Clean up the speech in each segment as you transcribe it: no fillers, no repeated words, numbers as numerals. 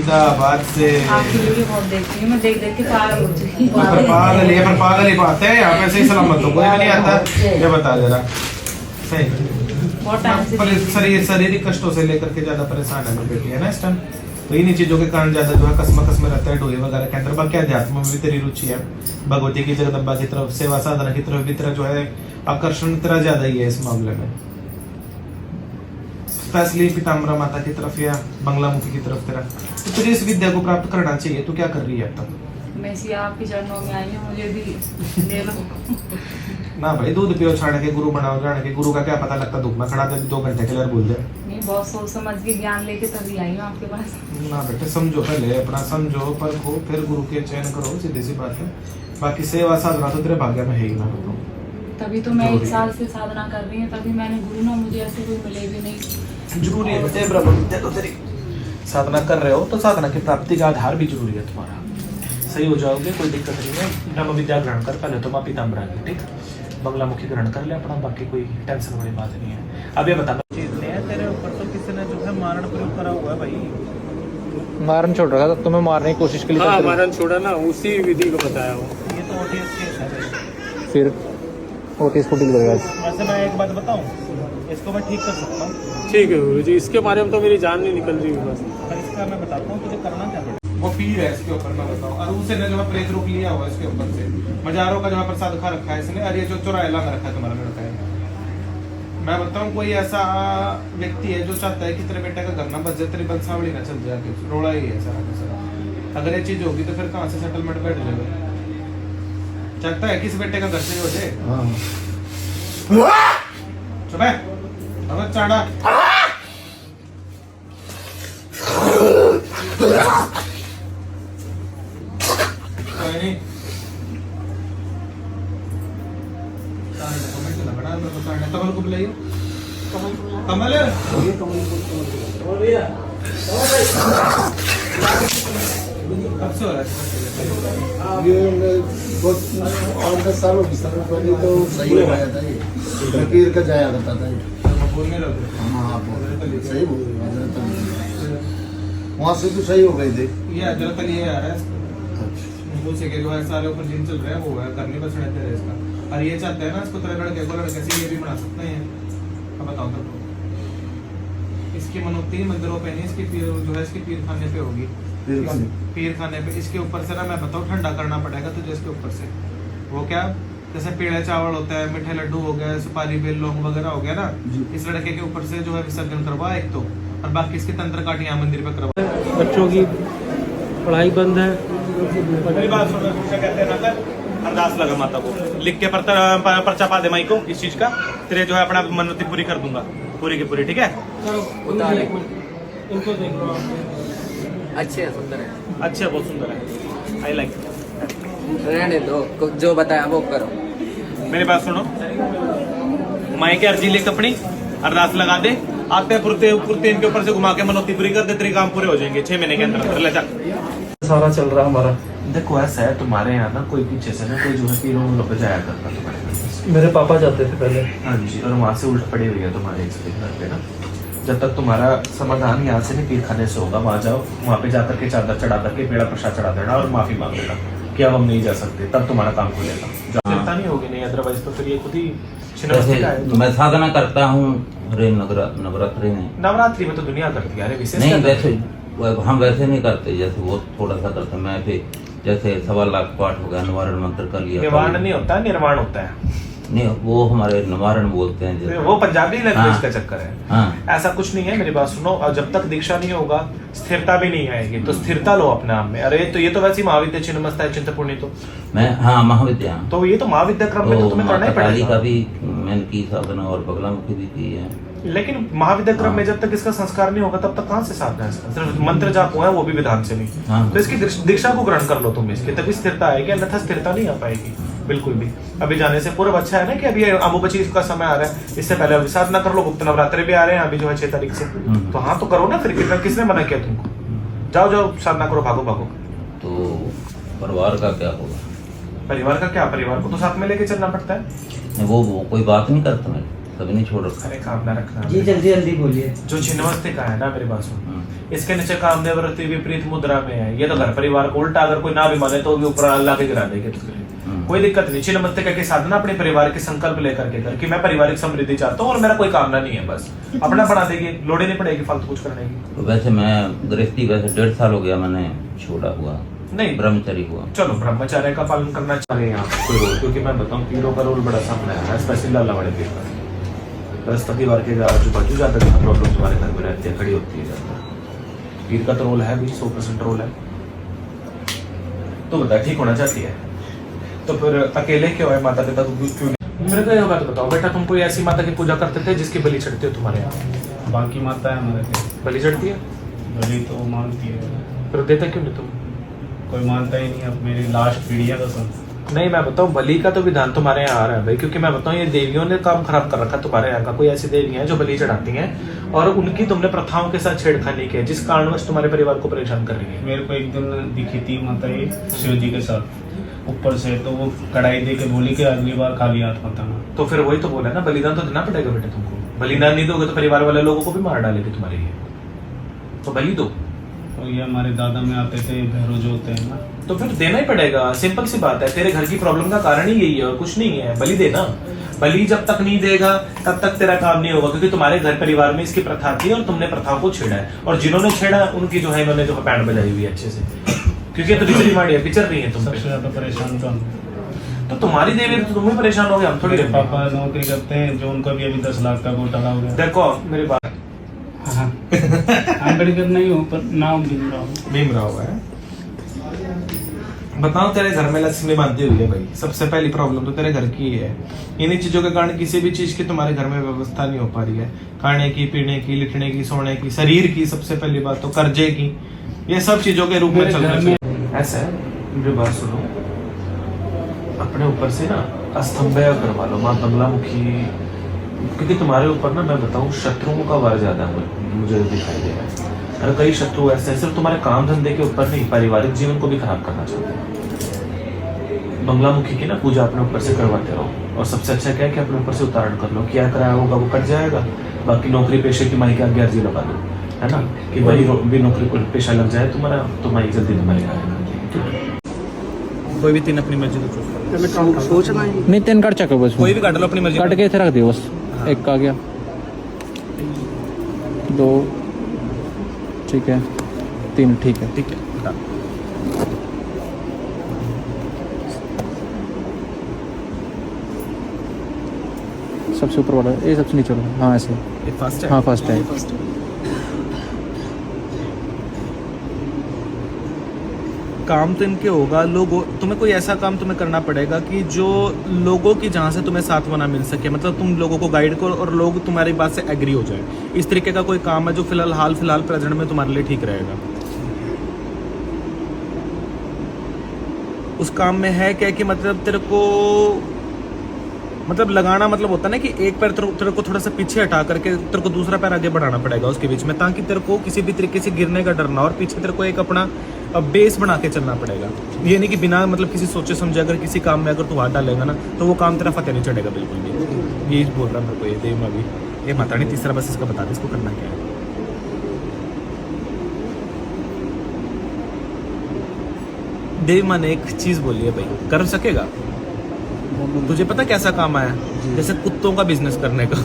बाद से आपकी वीडियो बहुत देखती हूँ मैं, देख देख के पागल हो चुकी हूँ। पागल ही बात है। यहाँ पे सही सलामत तो कोई भी नहीं आता। ये बता जरा सही बहुत टाइम से शारीरिक कष्टों से लेकर के ज्यादा परेशान है मेरी बेटी है ना इस टाइम। तो इन्हीं चीजों के कारण ज्यादा जो है कसम रहता है डोले वगैरह के अंदर। बाकी अध्यात्म में भी तेरी रुचि है, भगवती की जगदम्बा की तरफ, सेवा साधना की तरफ भी तेरा जो है आकर्षण तेरा ज्यादा ही है इस मामले में। स्पेशली पीताम्बरा माता की तरफ या बंगलामुखी की तरफ तेरा तो तुझे इस विद्या को प्राप्त करना चाहिए। तू क्या कर रही है अब तक? मैं सी आपके चरणों में आई हूँ, मुझे भी ले लो। ना भाई दूध पियो छाड़ के गुरु बनाओ जाने के। गुरु का क्या पता लगता धूप में खड़ा था 2 घंटे के लिए बोल दे। नहीं, बहुत सोच समझ के ज्ञान लेके तभी आई हूँ आपके पास। ना बेटे समझो, पहले अपना समझो परखो फिर गुरु के चयन करो, सीधी सी बात है। बाकी सेवा साधना तो तेरे भाग्य में है ही ना। तभी तो मैं 1 साल से साधना कर रही हूँ, तभी मैंने गुरु ना मुझे ऐसे कोई मिले भी नहीं। जरूरी है बेटे, ब्रह्म विद्या तो तेरी साधना कर रहे हो तो साधना की प्राप्ति का आधार भी जरूरी है तुम्हारा। सही हो जाओगे, कोई दिक्कत नहीं है। ब्रह्म विद्या ग्रहण कर, पहले तो माँ पीताम्बरा की, ठीक, बंगलामुखी ग्रहण कर ले अपना। बाकी कोई टेंशन वाली बात नहीं है। अब ये बता चीज नहीं है तेरे ऊपर तो किसी ने जो है मारण प्रयोग करा हुआ है भाई। मारन छोड़ रहा था, तुम्हें मारने की कोशिश के लिए। हाँ, मारन छोड़ा ना, उसी विधि को बताया वो। ये तो ओटीएस केस है भाई। फिर ओटीएस को डील करेगा। वैसे मैं एक बात बताऊं, इसको मैं ठीक कर सकता हूँ। ठीक है गुरु जी, इसके बारे में तो मेरी जान नहीं निकल रही है बस। पर इसका मैं बताता हूँ तुझे करना क्या पड़ेगा। वो पीर है इसके ऊपर मैं बताऊँ, और उसे ने जो है प्रेत रोक लिया हुआ इसके ऊपर से। मजारों का जो है प्रसाद खा रखा है इसने, और ये जो चुराएला में रखा है तुम्हारा लड़का है। मैं बताऊँ कोई ऐसा व्यक्ति है जो चाहता है कि तेरे बेटे का घर ना बच जाए, तेरी बंसावली ना चल जाए, रोड़ा ही है सारा का सारा। अगर ये चीज होगी तो फिर कहाँ से सेटलमेंट बैठ जाएगा। चाहता है कि इस बेटे का घर से हो जाए। चुप है, अब चाड़ा नहीं कमल को बुलाइए। कमल कब से हो रहा है ये 8-10 सालों की समय पहले तो सही हो गया था। ये फकीर का जाया करता था ये। बोलने लगे। हाँ आप सही बोल रहे हैं। वहाँ से तो सही हो गए थे। ये हजरत अली है यार, उसे के जो है सारे ऊपर जिन चल रहे हैं वो है करने बस रहते हैं इसका। और ये चाहते हैं ना इसको तेरे लड़के को लड़के से ये भी बना सकते हैं। अब बताओ तो इसकी मनोती मंदिरों पे नहीं, इसकी पीर जो है इसकी पीर खाने पे होगी। पीर खाने पे इसके ऊपर से ना मैं बताऊँ ठंडा करना पड़ेगा तुझे इसके ऊपर से। वो क्या, जैसे पेड़ा चावल होता है, मीठे लड्डू हो गया, सुपारी बेल लौंग वगैरह हो गया ना, इस लड़के के ऊपर से जो है विसर्जन करवा एक तो, और बाकी इसकी तंत्र काट यहाँ मंदिर पे करवा। बच्चों की पढ़ाई बंद है। मेरी बात सुनो, कहते हैं ना अरदास लगा माता को, लिख के पर्चा पा दे माई को इस चीज का, तेरे जो है अपना मन्नती पूरी कर दूंगा, पूरी की पूरी, ठीक है। इनको देख लो, अच्छे है, सुंदर है, अच्छे, बहुत सुंदर है, आई लाइक। रहने दो, जो बताया वो करो। मेरी बात सुनो, माई की अर्जी लिख अपनी, अरदास लगा दे, आते पुरते इनके ऊपर से घुमा के मनोती पूरी कर दे, तेरे काम पूरे हो जाएंगे 6 महीने के अंदर। ले जा, सारा चल रहा हमारा। देखो ऐसा है तुम्हारे यहाँ ना कोई पीछे से ना कोई जो है तीनों लोग जाया करता तुम्हारे। मेरे पापा जाते थे पहले। हाँ जी, और वहाँ से उल्ट पड़ी हुई है तुम्हारे इसके घर पे ना। जब तक तुम्हारा समाधान यहाँ से नहीं पीर खाने से होगा, वहाँ जाओ, वहाँ पे जाकर के चादर चढ़ा करके पेड़ा प्रसाद चढ़ा देना और माफी मांग लेना कि अब हम नहीं जा सकते, तब तुम्हारा काम खुलेगा। चिंता नहीं होगी, नहीं अदरवाइज तो फिर ये खुद ही। मैं साधना करता हूँ नवरात्रि में। नवरात्रि में तो दुनिया करती है, विशेष नहीं वैसे हम वैसे नहीं करते, जैसे वो थोड़ा सा करते। मैं फिर जैसे 1.25 लाख पाठ हो गया, निवारण मंत्र कर लिया। निवारण नहीं होता, निर्माण होता है। नहीं वो हमारे निवारण बोलते हैं जैसे। वो पंजाबी लैंग्वेज हाँ, का चक्कर है। हाँ। ऐसा कुछ नहीं है, मेरी बात सुनो, और जब तक दीक्षा नहीं होगा स्थिरता भी नहीं आएगी, तो स्थिरता लो अपने आप में। अरे तो ये तो वैसे महाविद्या चिन्मस्ता है चिंतपूर्णी, तो मैं हाँ महाविद्या, तो ये तो महाविद्या क्रम में तो तुम्हें करना ही काली का पड़ेगा। भी मैंने की साधना और बगलामुखी भी की है। लेकिन महाविद्या क्रम में जब तक इसका संस्कार नहीं होगा तब तक कहाँ से साधना है इसका? सिर्फ मंत्र जाप हुआ है, वो भी विधान से नहीं। हाँ। तो इसकी दीक्षा को ग्रहण कर लो तुम इसकी, तभी स्थिरता आएगी, अन्यथा स्थिरता नहीं आ पाएगी बिल्कुल भी। अभी जाने से पूर्व अच्छा है ना कि अभी अम्बुबची का समय आ रहा है, इससे पहले अभी साधना कर लो। गुप्त नवरात्रि भी आ रहे हैं अभी जो है 6 तारीख से, तो हाँ तो करो ना फिर। किसने मना किया तुमको? जाओ जाओ साधना करो, भागो भागो। तो परिवार का क्या होगा? परिवार का क्या, परिवार को तो साथ में लेके चलना पड़ता है। वो कोई बात नहीं करता मैं। कभी नहीं छोड़ रखा। अरे काम ना रखना जी जल्दी जल्दी बोलिए। जो छिन्नमस्तिक का है ना मेरे पास में, हम्म। इसके नीचे कामदेव रति विपरीत मुद्रा में है। ये तो घर परिवार को उल्टा, अगर कोई ना भी माने तो भी ऊपर अल्लाह के गिरा देंगे तुझे। कोई दिक्कत नहीं। छिन्नमस्तिक की साधना अपने परिवार के संकल्प लेकर के कर कि मैं पारिवारिक समृद्धि चाहता हूँ और मेरा कोई कामना नहीं है, बस अपना बढ़ा देगी, लोड़े नहीं पड़ेगी फालतू कुछ करने की। तो वैसे मैं गृहस्थी वैसे 1.5 साल हो गया मैंने छोड़ा हुआ, नहीं ब्रह्मचारी हुआ। चलो ब्रह्मचर्य का पालन करना चाह रहे हैं आप कोई रोल, क्योंकि मैं बताऊं पीरों का रोल बड़ा सामने आया है, स्पेशली लाला बड़े पीर का। बृहस्पति वार के आजू बाजू ज्यादा प्रॉब्लम तुम्हारे घर में रहती है, खड़ी होती है ज्यादा। पीर का तो रोल है भी, 100% रोल है। तो बता ठीक होना चाहती है तो फिर अकेले क्यों है? माता पिता को क्यों नहीं? मेरे को यह बात बताओ बेटा, तुम कोई ऐसी माता की पूजा करते थे जिसकी बलि चढ़ती हो तुम्हारे यहाँ? बाकी माता है हमारे पे, बलि चढ़ती है, बलि तो मानती है, फिर देता क्यों नहीं तुम? कोई मानता ही नहीं। अब मेरी लास्ट पीढ़ी है तो सब। नहीं मैं बताऊं बलि का तो विधान तुम्हारे यहाँ आ रहा है भाई, क्योंकि मैं बताऊं ये देवियों ने काम खराब कर रखा है तुम्हारे यहाँ का। कोई ऐसी देवी है जो बलि चढ़ाती हैं और उनकी तुमने प्रथाओं के साथ छेड़खानी की है, जिस कारणवश तुम्हारे परिवार को परेशान कर रही है। मेरे को एक दिन दिखी थी माता ये शिव जी के साथ ऊपर से, तो वो कढ़ाई दे के बोली कि अगली बार खाली हाथ मत आना। तो फिर वही तो बोला ना, बलिदान तो देना पड़ेगा बेटे तुमको। बलिदान नहीं दोगे तो परिवार वाले लोगों को भी मार डालेगी तुम्हारे ये, तो बलि दो। तो ये हमारे दादा में आते थे भैरव जो होते हैं ना, तो फिर देना ही पड़ेगा, सिंपल सी बात है। तेरे घर की प्रॉब्लम का कारण ही यही है और कुछ नहीं है, बलि देना। बलि जब तक नहीं देगा तब तक तेरा काम नहीं होगा, क्योंकि तुम्हारे घर परिवार में इसकी प्रथा थी और तुमने प्रथाओं को छेड़ा है, और जिन्होंने छेड़ा उनकी जो है इन्होंने जो बैंड बजाई हुई है अच्छे से, क्योंकि तो बिचरी माड़ी है, पिचर रही है तुम। सबसे ज्यादा परेशान तो हम। तो तुम्हारी देवी तो तुम ही परेशान हो गए, हम थोड़ी। मेरे पापा नौकरी करते हैं, जो उनका भी अभी 10 लाख का घोटाला हो गया। देखो मेरी बात अम्बेडकर नहीं हो पर नाम भीमराव है। बताओ तेरे घर में लक्ष्मी बांधी हुई है भाई, सबसे पहली प्रॉब्लम तो तेरे घर की ही है। इन्हीं चीजों के कारण किसी भी चीज की तुम्हारे घर में व्यवस्था नहीं हो पा रही है, खाने की, पीने की, लिखने की, सोने की, शरीर की, सबसे पहली बात तो कर्जे की, ये सब चीजों के रूप में चल रहा है। ऐसा है, मेरी बात सुनो, अपने ऊपर से ना अस्तंभय करवा लो माँ बंगलामुखी, क्योंकि तुम्हारे ऊपर ना मैं बताऊं शत्रुओं का वार ज्यादा मुझे दिखाई दे रहा है। अरे कई शत्रु ऐसे सिर्फ तुम्हारे काम धंधे के ऊपर नहीं, पारिवारिक जीवन को भी खराब करना चाहते हैं। बंगलामुखी की ना पूजा अपने ऊपर से करवाते रहो, और सबसे अच्छा क्या है कि अपने ऊपर से उतारण कर लो, क्या कराया होगा वो कट जाएगा। बाकी नौकरी पेशे की माई की आज्ञा अर्जी लगा दो, है ना, कि भाई भी नौकरी को पेशा लग जाए तुम्हारा, तो माई जल्दी तुम्हारे आएगा। कोई भी 3 अपनी मर्जी को सोचना ही नहीं 3 काट चको बस, कोई भी काट लो अपनी मर्जी काट के इसे रख दियो बस। 1 आ गया, 2 ठीक है, 3 ठीक है। ठीक है। सबसे ऊपर वाला ये सबसे नीचे वाला, हाँ ऐसे, ये फर्स्ट है। हाँ फर्स्ट है। काम तो इनके होगा, लोगों तुम्हें कोई ऐसा काम तुम्हें करना पड़ेगा कि जो लोगों की जहाँ से तुम्हें साथवाना मिल सके, मतलब तुम लोगों को गाइड करो और लोग तुम्हारी बात से एग्री हो जाए। इस तरीके का कोई काम है जो हाल फिलहाल प्रेजेंट में तुम्हारे लिए ठीक रहेगा। उस काम में है क्या कि मतलब तेरे को मतलब लगाना, मतलब होता है ना कि एक पैर तेरे को थोड़ा सा पीछे हटा करके तेरे को दूसरा पैर आगे बढ़ाना पड़ेगा उसके बीच में, ताकि तेरे को किसी भी तरीके से गिरने का डर ना, और पीछे तेरे को एक अपना बेस बना के चलना पड़ेगा। ये नहीं कि बिना मतलब किसी सोचे समझे अगर किसी काम में अगर तू हाथ डालेगा ना तो वो काम तेरा फतेह नहीं चढ़ेगा बिल्कुल भी। ये बोल रहा मेरे को ये देव में भी ये माता नहीं, तीसरा बस इसका बता दे इसको करना क्या है। देव माँ ने एक चीज बोली है भाई, कर सकेगा? तुझे पता कैसा काम आया? जैसे कुत्तों का बिजनेस करने का।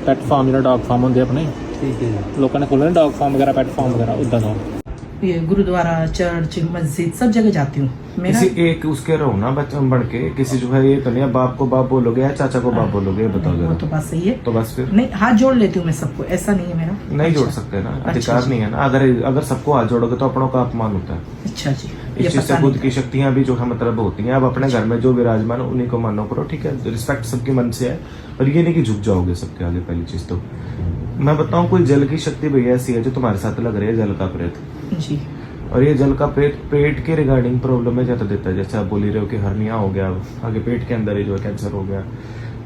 पेट फार्म ਜਿਹੜਾ डॉग फार्म ਹੁੰਦੇ ਆਪਣੇ, ठीक है। ਲੋਕਾਂ ਨੇ ਖੋਲ੍ਹੇ ਡॉग फार्म वगैरह, पेट फार्म वगैरह उदा ਦਾ। ये गुरुद्वारा, चर्च, मस्जिद सब जगह जाती हूँ। मेरा किसी एक उसके रहो ना बच्चा बढ़ के, किसी जो है ये तो नहीं बाप को बाप बोलोगे या चाचा को बाप बोलोगे, बताओ वो जरा। तो बात सही है। तो बस फिर नहीं, हाथ जोड़ लेती हूँ मैं सबको, ऐसा नहीं है मेरा। नहीं जोड़ अच्छा। सकते ना, अच्छा अधिकार जी। नहीं है ना। अगर सबको हाथ जोड़ोगे तो अपनों का अपमान होता है। अच्छा जी, ये इस चीज से पता खुद नहीं। की शक्तियां भी जो है मतलब होती हैं। अब अपने घर में जो विराजमान उन्हीं को मानो करो, ठीक है, रिस्पेक्ट सबके मन से है, और ये नहीं कि झुक जाओगे सबके आगे। पहली चीज तो मैं बताऊं, कोई जल की शक्ति भैया ऐसी है जो तुम्हारे साथ लग रही है, जल का प्रेत। जी, और ये जल का प्रेत पेट के रिगार्डिंग प्रॉब्लम में ज्यादा देता है। जैसे आप बोल ही रहे हो कि हर्निया हो गया, आगे पेट के अंदर ही जो है कैंसर हो गया,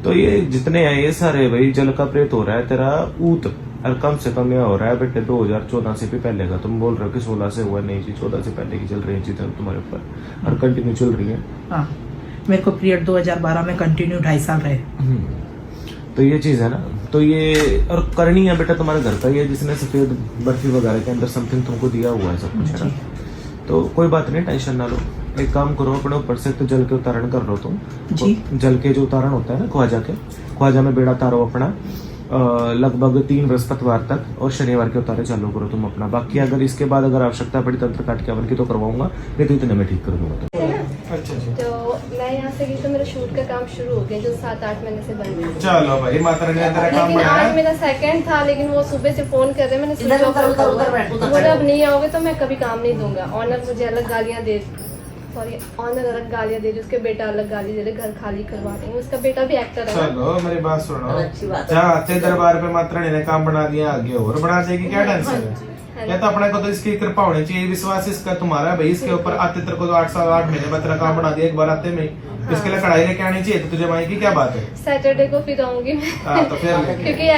तो ये जितने हैं ये सारे भाई जल का प्रेत हो रहा है तेरा ऊत। और कम से कम यह हो रहा है बेटे 2014 से भी पहले का। तुम बोल रहे हो कि 16 से हुआ, नहीं जी 14 से पहले की चल रही है चीजें तुम्हारे ऊपर, और कंटिन्यू चल रही है। हाँ, मेरे को पीरियड 2012 में कंटिन्यू 2.5 साल रहे। तो ये चीज है ना, तो ये और करनी है बेटा तुम्हारे घर का ही है जिसने सफेद बर्फी वगैरह के अंदर समथिंग तुमको दिया हुआ है सब कुछ है ना। तो कोई बात नहीं, टेंशन ना लो। एक काम करो, अपने ऊपर से तो जल के उतारण कर लो तुम। जी। जल के जो उतारण होता है ना ख्वाजा में बेड़ा तारो अपना लगभग 3 बृहस्पतिवार तक, और शनिवार के उतारे चालू करो तुम अपना। बाकी अगर इसके बाद अगर आवश्यकता पड़ी तंत्र काट के अवन की तो करवाऊंगा, नहीं तो इतने में ठीक कर दूंगा। अच्छा अच्छा, तो मैं यहाँ से गई तो मेरा शूट का काम शुरू हो गया जो 7-8 महीने से बंद है। चलो भाई, माता रानी ने तेरा काम लेकिन आज बनाया। मेरा सेकंड था, लेकिन वो सुबह से फोन कर रहे, मैंने स्विच ऑफ रखा हुआ है। बोले अब नहीं आओगे तो मैं कभी काम नहीं दूंगा। ऑनर मुझे अलग गालियाँ दे, सॉरी ऑनर अलग गालियाँ दे रहे, उसके बेटा अलग गाली दे रहे, घर खाली करवा देंगे। उसका बेटा भी एक्टर है। चलो मेरी बात सुनो, जहाँ आते दरबार पे माता रानी ने काम बना दिया, आगे और बना देगी, क्या टेंशन है? या तो अपने को तो इसकी कृपा होनी चाहिए, विश्वास इसका तुम्हारा भाई इसके ऊपर। आते तेरे को तो 8 साल 8 महीने बाद तेरा काम बना दिया एक बार आते में, इसके लिए कढ़ाई लेके आनी चाहिए। तो तुझे माई की क्या बात है? सैटरडे को फिर आऊंगी हाँ, तो फिर क्योंकि